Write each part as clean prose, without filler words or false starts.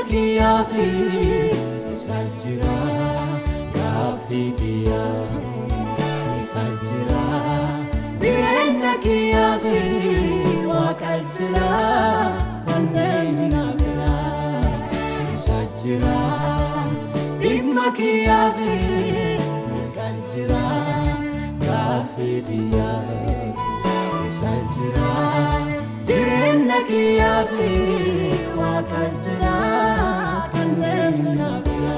kiyafi Isajira Kafikia Isajira Direna kiyafi Wakajira Wanena bira Isajira Dimma kiyafi Isajira Kafikia Isajira Direna kiyafi Wakajira Wanena bira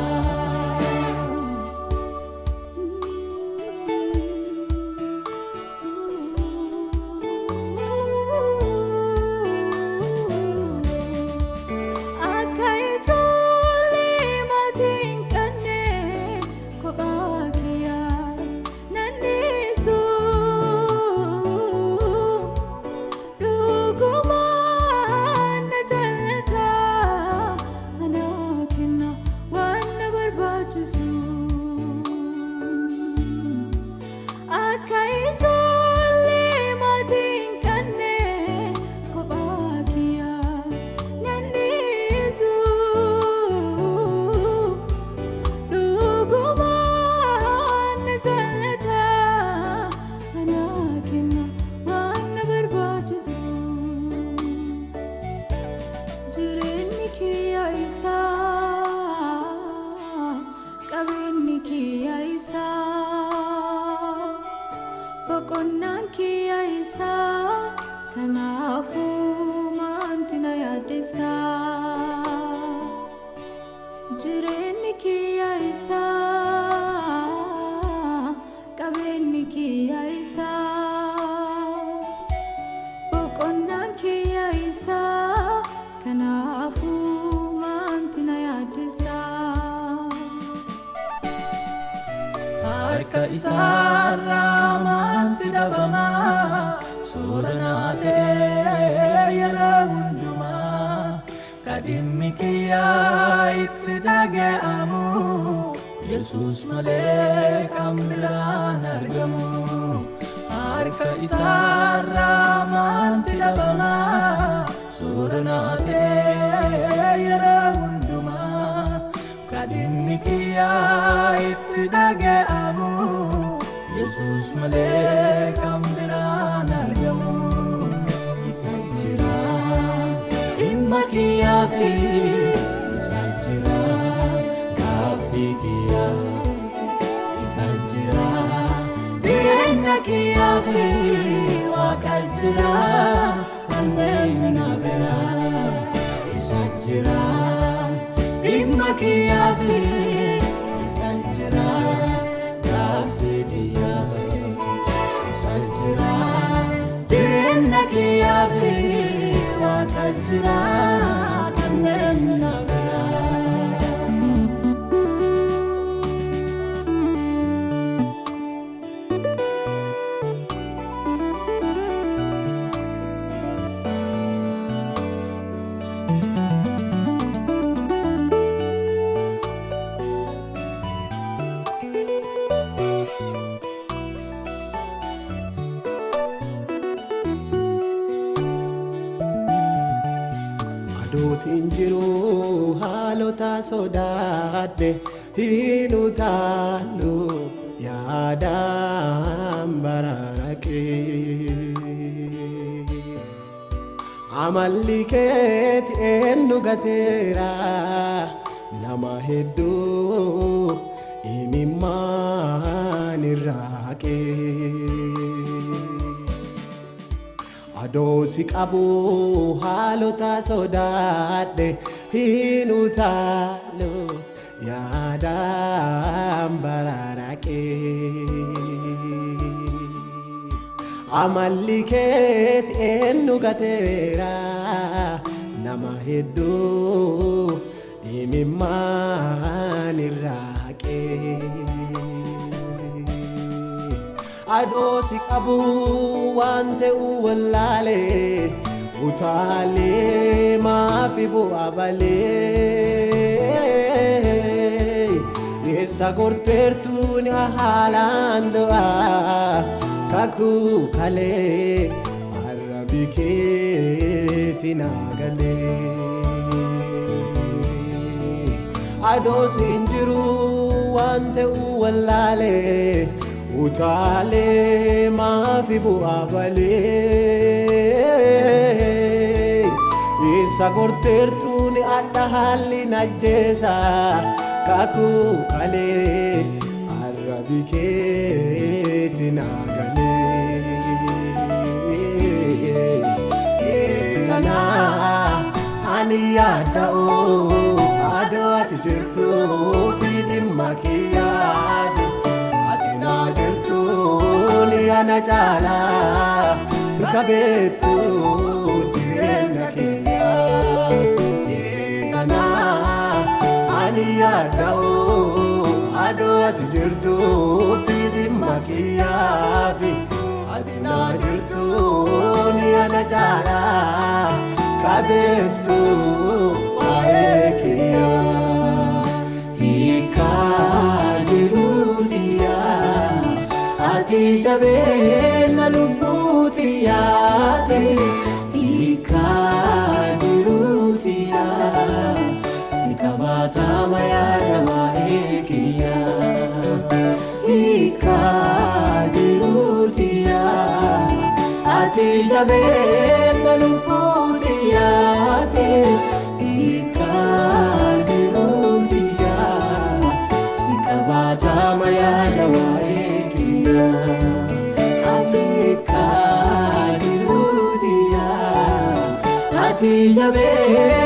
Harka isarra manti dabama Suranate yara hunduma Kadimmi kiya itti dhaga'amu Yesus malee kam biraan argamu Harka isarra manti dabama Suranate yara hunduma Kadimmi kiya itti dhaga'amu Yesus malee kam biraan argamu Isajira Dimma kiyafi Isajira Kafikia Isajira Direna kiyafi Wakajira Wanena bira Isajira Dimma kiyafi Isajira Kafikia Isajira Direna kiyafi Wakajira Wanena bira Sinjiru halota sodaadde hinutaalu yaadaan bararaqee amalli keeti eenyu gateera nama hedduu imimmaan irraaqee Adosi qabu halota sodaadde hinutaalu yaadaan bararaqee amalli keeti eenyu gateera nama hedduu imimmaan irraaqee Adosi qabu waan ta'u wallaale utaalee maafi bu'a balee Yeessa gorteertuun haalaan du'aa kakuu kalee arrabi keetti naagalee adoo siin jiru waan ta'uu wallaalee utaalee maafi bu'aa balee isa gorteertuun adda haalli najjeessa kakuu kalee arrabi keetti naagalee kanaa ani yaada'oo adoo ati jirtu fi dhimma kiyyaati ati naa jirtuun ana caalaa bika beektu jireenya kiyyaa kanaa ani yaada'oo adoo ati jirtu fi dhimma kiyyaafi ati naa jirtuun ana caalaa kabeettu waa'ee kiyyaa hiikaa jiruutiyaa ati jabeenya lubbuutiyaati hiikaa jiruutiyaa si qabaatama yaada waa'ee kiyyaa hiikaa jiruutiyaa ati jabeenya lubbuutiyaati hiikaa jiruutiyaa si qabaatama yaada waa'ee kiyyaa ati hiikaa jiruutiyaa ati jabeenya